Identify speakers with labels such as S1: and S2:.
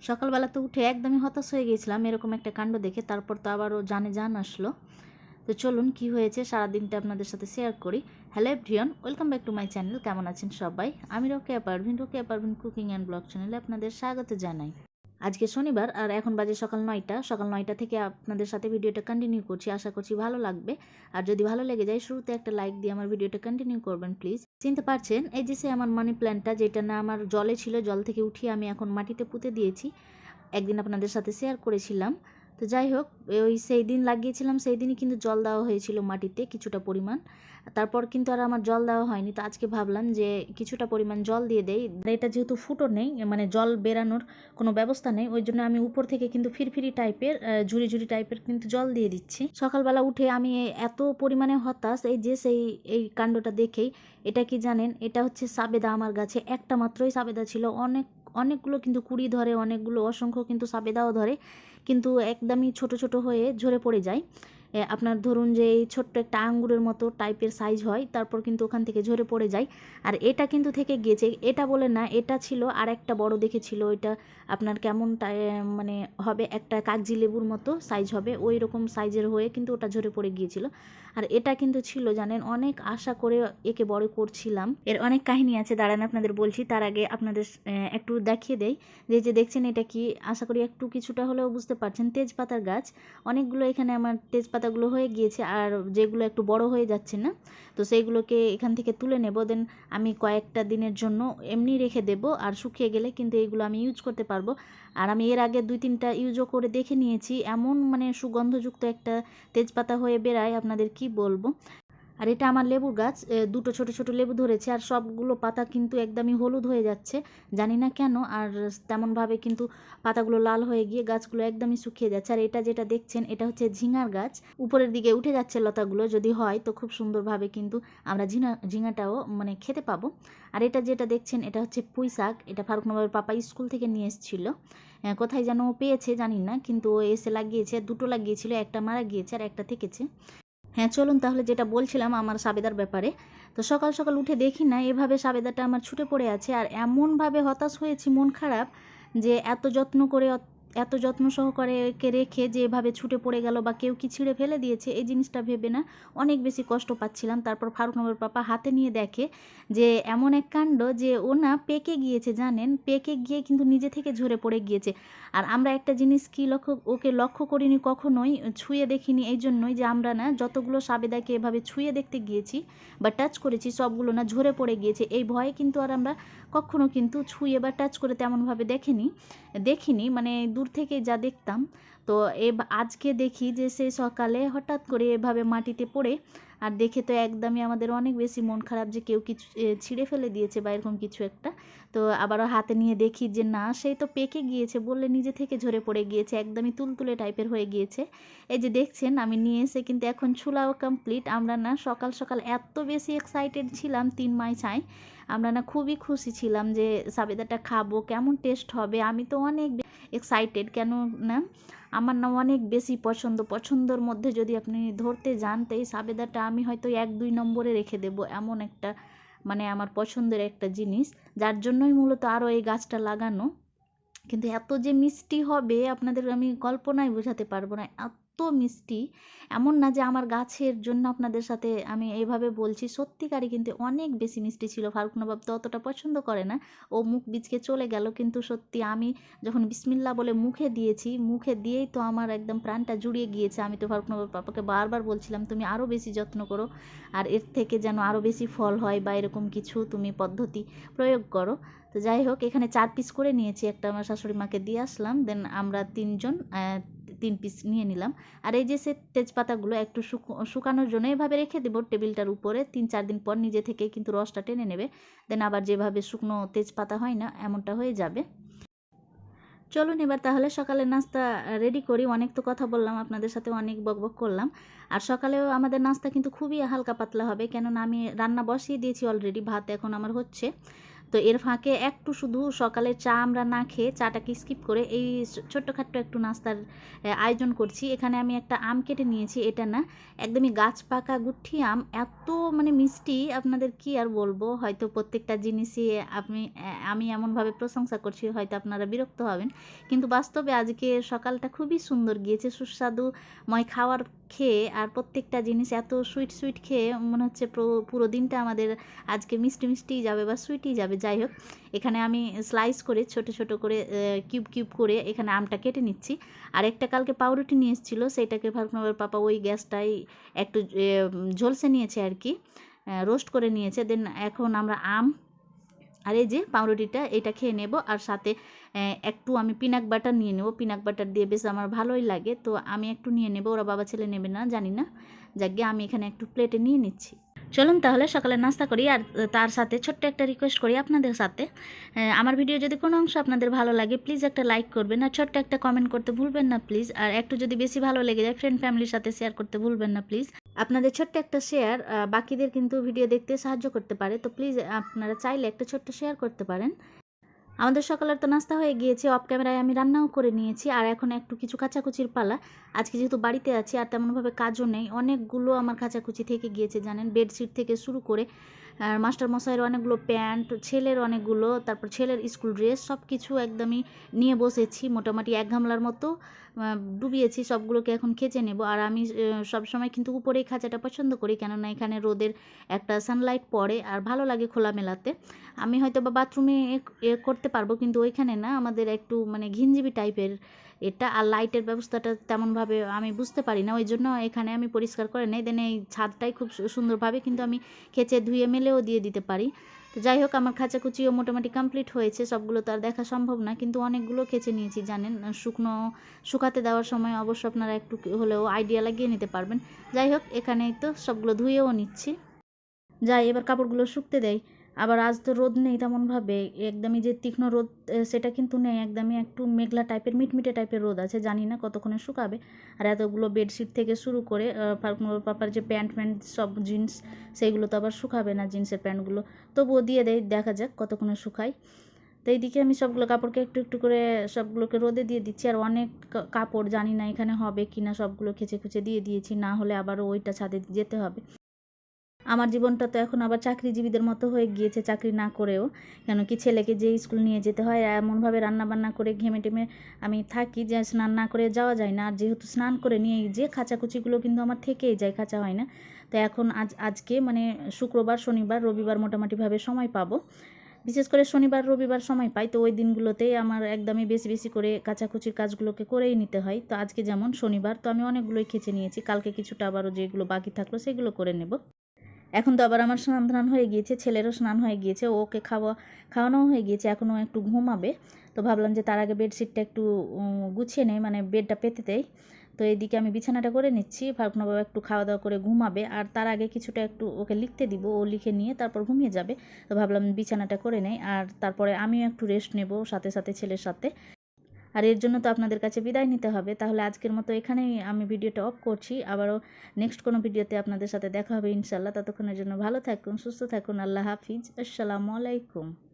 S1: সকালবেলা তো উঠে একদমই হতাশ হয়ে গিয়েছিলাম এরকম একটা কাণ্ড দেখে। তারপর তো আবারও জান আসলো। তো চলুন কি হয়েছে সারাদিনটা আপনাদের সাথে শেয়ার করি। Hello everyone, welcome back to my channel. কেমন আছেন সবাই? আমি Rokeya Parvin cooking and blog চ্যানেলে আপনাদের স্বাগত জানাই। আজকে শনিবার আর এখন বাজে সকাল 9টা। সকাল 9টা থেকে আপনাদের সাথে ভিডিওটা কন্টিনিউ করছি। আশা করছি ভালো লাগবে। আর যদি ভালো লেগে যায় শুরুতে একটা লাইক দিয়ে আমার ভিডিওটা কন্টিনিউ করবেন প্লিজ। চিনতে পারছেন, এই যে সে আমার মানি প্ল্যান্টটা, যেটা না আমার জলে ছিল, জল থেকে উঠিয়ে আমি এখন মাটিতে পুঁতে দিয়েছি। একদিন আপনাদের সাথে শেয়ার করেছিলাম। তো যাই হোক, ওই সেই দিন লাগিয়েছিলাম, সেই দিনই কিন্তু জল দেওয়া হয়েছিল মাটিতে কিছুটা পরিমাণ। তারপর কিন্তু আর আমার জল দেওয়া হয়নি। তো আজকে ভাবলাম যে কিছুটা পরিমাণ জল দিয়ে দেই। এটা যেহেতু ফুটো নেই, মানে জল বেরানোর কোনো ব্যবস্থা নেই, ওই জন্য আমি উপর থেকে কিন্তু ফিরফিরি টাইপের ঝুড়ি টাইপের কিন্তু জল দিয়ে দিচ্ছি। সকালবেলা উঠে আমি এত পরিমাণে হতাশ, এই কাণ্ডটা দেখেই। এটা কি জানেন, এটা হচ্ছে সাবেদা। আমার গাছে একটা মাত্রই সাবেদা ছিল, অনেকগুলো কিন্তু কুড়ি ধরে, অনেকগুলো অসংখ্য কিন্তু সাবেদাও ধরে, কিন্তু একদমই ছোট ছোট হয়ে ঝরে পড়ে যায়। আপনার ধরুন যে এই ছোট্ট একটা আঙ্গুরের মতো টাইপের সাইজ হয়, তারপর কিন্তু ওখান থেকে ঝরে পড়ে যায়। আর এটা কিন্তু থেকে গিয়েছে, এটা বলে না, এটা ছিল আর একটা বড় দেখেছিল। ওইটা আপনার কেমন মানে হবে, একটা কাগজি লেবুর মতো সাইজ হবে, ওই রকম সাইজের হয়ে কিন্তু ওটা ঝরে পড়ে গিয়েছিল। আর এটা কিন্তু ছিল জানেন, অনেক আশা করে একে বড় করছিলাম। এর অনেক কাহিনী আছে, দাঁড়ান আপনাদের বলছি। তার আগে আপনাদের একটু দেখিয়ে দেই যে দেখছেন এটা কি। আশা করি একটু কিছুটা হলেও বুঝতে পারছেন। তেজপাতার গাছ, অনেকগুলো এখানে আমার তেজপাতাগুলো হয়ে গিয়েছে, আর যেগুলো একটু বড় হয়ে যাচ্ছে না, তো সেইগুলোকে এখান থেকে তুলে নেব। দেন আমি কয়েকটা দিনের জন্য এমনি রেখে দেব, আর শুকিয়ে গেলে কিন্তু এইগুলো আমি ইউজ করতে পারবো। আর আমি এর আগে 2-3টা ইউজও করে দেখে নিয়েছি, এমন মানে সুগন্ধযুক্ত একটা তেজপাতা হয়ে বেরায়, আপনাদের কি বলবো। আর এটা আমার লেবুর গাছ, দুটো ছোট ছোট লেবু ধরেছে, আর সবগুলো পাতা কিন্তু একদমই হলুদ হয়ে যাচ্ছে, জানি না কেন। আর তেমনভাবে কিন্তু পাতাগুলো লাল হয়ে গিয়ে গাছগুলো একদমই শুকিয়ে যাচ্ছে। আর এটা যেটা দেখছেন, এটা হচ্ছে ঝিঙার গাছ, উপরের দিকে উঠে যাচ্ছে লতাগুলো। যদি হয় তো খুব সুন্দরভাবে কিন্তু আমরা ঝিঙাটাও মানে খেতে পাবো। আর এটা যেটা দেখছেন, এটা হচ্ছে পুঁই শাক। এটা ফারুকনগরের পাপা স্কুল থেকে নিয়ে এসেছিল, কোথায় যেন পেয়েছে জানি না, কিন্তু ও এসে লাগিয়েছে। দুটো লাগিয়েছিল, একটা মারা গিয়েছে আর একটা থেকেছে। হ্যাঁ, চলুন তাহলে যেটা বলছিলাম আমার সাবেদার ব্যাপারে। তো সকাল সকাল উঠে দেখি না এভাবে সাবেদাটা আমার ছুটে পড়ে আছে, আর এমনভাবে হতাশ হয়েছি, মন খারাপ, যে এত যত্ন সহকারে একে রেখে যে এভাবে ছুটে পড়ে গেল, বা কেউ কি ছিঁড়ে ফেলে দিয়েছে, এই জিনিসটা ভেবে না অনেক বেশি কষ্ট পাচ্ছিলাম। তারপর ফারুকনগর পাপা হাতে নিয়ে দেখে যে এমন এক কাণ্ড, যে ও না পেকে গিয়েছে জানেন, পেকে গিয়ে কিন্তু নিজে থেকে ঝরে পড়ে গিয়েছে। আর আমরা একটা জিনিস কি ওকে লক্ষ্য করিনি কখনোই, ছুঁয়ে দেখিনি, এই জন্যই যে আমরা না যতগুলো সাবেদাকে এভাবে ছুঁয়ে দেখতে গিয়েছি বা টাচ করেছি, সবগুলো না ঝরে পড়ে গিয়েছে। এই ভয়ে কিন্তু আর আমরা কখনো কিন্তু ছুঁয়ে বা টাচ করে তেমনভাবে দেখিনি, মানে দূর থেকে যা দেখতাম। তো আজকে দেখি যে সে সকালে হঠাৎ করে এভাবে মাটিতে পড়ে, আর দেখে তো একদমই আমাদের অনেক বেশি মন খারাপ, যে কেউ কিছু ছিঁড়ে ফেলে দিয়েছে বা এরকম কিছু একটা। তো আবারও হাতে নিয়ে দেখি যে না, সেই তো পেকে গিয়েছে, বললে নিজে থেকে ঝরে পড়ে গিয়েছে, একদমই তুলতুলে টাইপের হয়ে গিয়েছে। এই যে দেখছেন আমি নিয়ে এসে কিন্তু এখন ছুলাও কমপ্লিট। আমরা না সকাল সকাল এত বেশি এক্সাইটেড ছিলাম, 3 মাই ছাই, আমরা না খুবই খুশি ছিলাম যে সাবেদাটা খাবো, কেমন টেস্ট হবে। আমি তো অনেক এক্সাইটেড, কেন না আমার না অনেক বেশি পছন্দর মধ্যে যদি আপনি ধরতে যান, তো এই সাবেদাটা আমি হয়তো 1-2 নম্বরে রেখে দেব, এমন একটা মানে আমার পছন্দের একটা জিনিস, যার জন্যই মূলত আরও এই গাছটা লাগানো। কিন্তু এত যে মিষ্টি হবে আপনাদের আমি কল্পনায় বোঝাতে পারবো না, এত মিষ্টি। এমন না যে আমার গাছের জন্য আপনাদের সাথে আমি এইভাবে বলছি, সত্যিকারই কিন্তু অনেক বেশি মিষ্টি ছিল। ফারুক নবাব তো অতটা পছন্দ করে না, ও মুখ বিচকে চলে গেল, কিন্তু সত্যি আমি যখন বিসমিল্লা বলে মুখে দিয়েছি, মুখে দিয়েই তো আমার একদম প্রাণটা জুড়িয়ে গিয়েছে। আমি তো ফারুক নবাব পাপাকে বারবার বলছিলাম, তুমি আরও বেশি যত্ন করো, আর এর থেকে যেন আরও বেশি ফল হয়, বা এরকম কিছু তুমি পদ্ধতি প্রয়োগ করো। তো যাই হোক, এখানে 4 পিস করে নিয়েছি, একটা আমার শাশুড়ি মাকে দিয়ে আসলাম, দেন আমরা 3জন 3 পিস নিয়ে নিলাম। আর এই যে সে তেজপাতাগুলো একটু শুকানোর জন্য এভাবে রেখে দেবো টেবিলটার উপরে, 3-4 দিন পর নিজে থেকে কিন্তু রসটা টেনে নেবে। দেন আবার যেভাবে শুকনো তেজপাতা হয় না, এমনটা হয়ে যাবে। চলুন এবার তাহলে সকালের নাস্তা রেডি করি। অনেক তো কথা বললাম আপনাদের সাথে, অনেক বকবক করলাম। আর সকালেও আমাদের নাস্তা কিন্তু খুবই হালকা পাতলা হবে, কেননা আমি রান্না বসিয়ে দিয়েছি অলরেডি, ভাত এখন আমার হচ্ছে। তো এর ফাঁকে একটু শুধু সকালে চা আমরা না খেয়ে চাটাকে স্কিপ করে এই ছোট্টখাট্ট একটু নাস্তার আয়োজন করছি। এখানে আমি একটা আম কেটে নিয়েছি, এটা না একদমই গাছ পাকা গুঠি আম, এত মানে মিষ্টি আপনাদের কি আর বলবো। হয়তো প্রত্যেকটা জিনিসই আমি এমনভাবে প্রশংসা করছি, হয়তো আপনারা বিরক্ত হবেন, কিন্তু বাস্তবে আজকে সকালটা খুবই সুন্দর গিয়েছে, সুস্বাদুময় খাওয়ার খেয়ে আর প্রত্যেকটা জিনিস এত সুইট সুইট খেয়ে মনে হচ্ছে পুরো দিনটা আমাদের আজকে মিষ্টি মিষ্টিই যাবে বা সুইটই যাবে। যাই হোক, এখানে আমি স্লাইস করে ছোট ছোট করে কিউব কিউব করে এখানে আমটা কেটে নিচ্ছি। আর একটা কালকে পাউরুটি নিয়ে এসেছিলো, সেইটাকে ভার্গনবের পাপা ওই গ্যাসটাই একটু ঝলসে নিয়েছে আর কি, রোস্ট করে নিয়েছে। দেন এখন আমরা আম আর এই যে পাউরুটিটা এটা খেয়ে নেব, আর সাথে একটু আমি পিনাক বাটার নিয়ে নেব। পিনাক বাটার দিয়ে বেশ আমার ভালোই লাগে, তো আমি একটু নিয়ে নেব, ওরা বাবা ছেলে নেবে না জানি না, যাকে আমি এখানে একটু প্লেটে নিয়ে নিচ্ছি। চলুন তাহলে সকালে নাস্তা করি, আর তার সাথে ছোট্ট একটা রিকোয়েস্ট করি আপনাদের সাথে, আমার ভিডিও যদি কোনো অংশ আপনাদের ভালো লাগে প্লিজ একটা লাইক করবেন, আর ছোট্ট একটা কমেন্ট করতে ভুলবেন না প্লিজ, আর একটু যদি বেশি ভালো লেগে যায় ফ্রেন্ড ফ্যামিলির সাথে শেয়ার করতে ভুলবেন না প্লিজ। আপনাদের ছোট্ট একটা শেয়ার বাকিদের কিন্তু ভিডিও দেখতে সাহায্য করতে পারে, তো প্লিজ আপনারা চাইলে একটা ছোট্ট শেয়ার করতে পারেন। আমাদের সকালের তো নাস্তা হয়ে গিয়েছে, অফ ক্যামেরায় আমি রান্নাও করে নিয়েছি, আর এখন একটু কিছু কাচাকুচির পালা। আজকে যেহেতু বাড়িতে আছি আর তেমনভাবে কাজও নেই, অনেকগুলো আমার কাচাকুচি থেকে গিয়েছে জানেন, বেডশিট থেকে শুরু করে আর মাস্টার মশাইয়ের অনেকগুলো প্যান্ট, ছেলের অনেকগুলো, তারপর ছেলের স্কুল ড্রেস, সব কিছু একদমই নিয়ে বসেছি, মোটামুটি এক গামলার মতো ডুবিয়েছি, সবগুলোকে এখন খেচে নেব। আর আমি সবসময় কিন্তু উপরেই খাঁচাটা পছন্দ করি, কেননা এখানে রোদের একটা সানলাইট পড়ে আর ভালো লাগে খোলামেলাতে। আমি হয়তো বা বাথরুমে করতে পারবো, কিন্তু ওইখানে না, আমাদের একটু মানে ঘিঞ্জিবি টাইপের এটা, আর লাইটের ব্যবস্থাটা তেমনভাবে আমি বুঝতে পারি না, ওই জন্য এখানে আমি পরিষ্কার করে নেই। দেন এই ছাদটাই খুব সুন্দরভাবে কিন্তু আমি খেচে ধুয়ে মেলেও দিয়ে দিতে পারি। তো যাই হোক, আমার খাঁচাকুচিও মোটামুটি কমপ্লিট হয়েছে, সবগুলো তো আর দেখা সম্ভব না, কিন্তু অনেকগুলো খেচে নিয়েছি জানেন। শুকাতে দেওয়ার সময় অবশ্য আপনারা একটু হলেও আইডিয়া লাগিয়ে নিতে পারবেন। যাই হোক, এখানেই তো সবগুলো ধুয়েও নিচ্ছি। যাই এবার কাপড়গুলো শুকতে দেয়। আবার আজ তো রোদ নেই তেমনভাবে, একদমই যে তীক্ষ্ণ রোদ সেটা কিন্তু নেই, একদমই একটু মেঘলা টাইপের মিটমিটে টাইপের রোদ আছে, জানি না কতক্ষণে শুকাবে। আর এতগুলো বেডশিট থেকে শুরু করে পাপার যে প্যান্ট সব জিন্স, সেইগুলো তো আবার শুকাবে না, জিন্সের প্যান্টগুলো, তবুও দিয়ে দেয়, দেখা যাক কতক্ষণে শুকায়। তো এইদিকে আমি সবগুলো কাপড়কে একটু একটু করে সবগুলোকে রোদে দিয়ে দিচ্ছি, আর অনেক কাপড় জানি না এখানে হবে কি না, সবগুলো খেচে খুচে দিয়ে দিয়েছি, না হলে আবারও ওইটা ছাদে যেতে হবে। আমার জীবনটা তো এখন আবার চাকরিজীবীদের মতো হয়ে গিয়েছে, চাকরি না করেও, কেন কি ছেলেকে যে স্কুল নিয়ে যেতে হয়, এমনভাবে রান্নাবান্না করে ঘেমে টেমে আমি থাকি যে স্নান না করে যাওয়া যায় না, আর যেহেতু স্নান করে নিয়ে যে খাঁচাকুচিগুলো কিন্তু আমার থেকেই যায়, খাঁচা হয় না। তো এখন আজকে মানে শুক্রবার শনিবার রবিবার মোটামুটিভাবে সময় পাবো, বিশেষ করে শনিবার রবিবার সময় পাই, তো ওই দিনগুলোতেই আমার একদমই বেশি বেশি করে কাচাকুচির কাজগুলোকে করেই নিতে হয়। তো আজকে যেমন শনিবার, তো আমি অনেকগুলোই খেঁচে নিয়েছি, কালকে কিছুটা আবারও যেগুলো বাকি থাকলো সেগুলো করে নেব। এখন তো আবার আমার স্নান ধান হয়ে গিয়েছে, ছেলেরও স্নান হয়ে গিয়েছে, ওকে খাওয়ানোও হয়ে গিয়েছে, এখনও একটু ঘুমাবে। তো ভাবলাম যে তার আগে বেডশিটটা একটু গুছিয়ে নেই, মানে বেডটা পেতে দেয়। তো এইদিকে আমি বিছানাটা করে নিচ্ছি, ভাবনাবাবু একটু খাওয়া দাওয়া করে ঘুমাবে, আর তার আগে কিছুটা একটু ওকে লিখতে দিব, ও লিখে নিয়ে তারপর ঘুমিয়ে যাবে। তো ভাবলাম বিছানাটা করে নেই, আর তারপরে আমিও একটু রেস্ট নেব সাথে সাথে ছেলের সাথে। আর এর জন্য তো আপনাদের কাছে বিদায় নিতে হবে, তাহলে আজকের মতো এখানেই আমি ভিডিওটা অফ করছি। আবারও নেক্সট কোনো ভিডিওতে আপনাদের সাথে দেখা হবে ইনশাল্লাহ। ততক্ষণের জন্য ভালো থাকুন, সুস্থ থাকুন, আল্লাহ হাফিজ, আসসালামু আলাইকুম।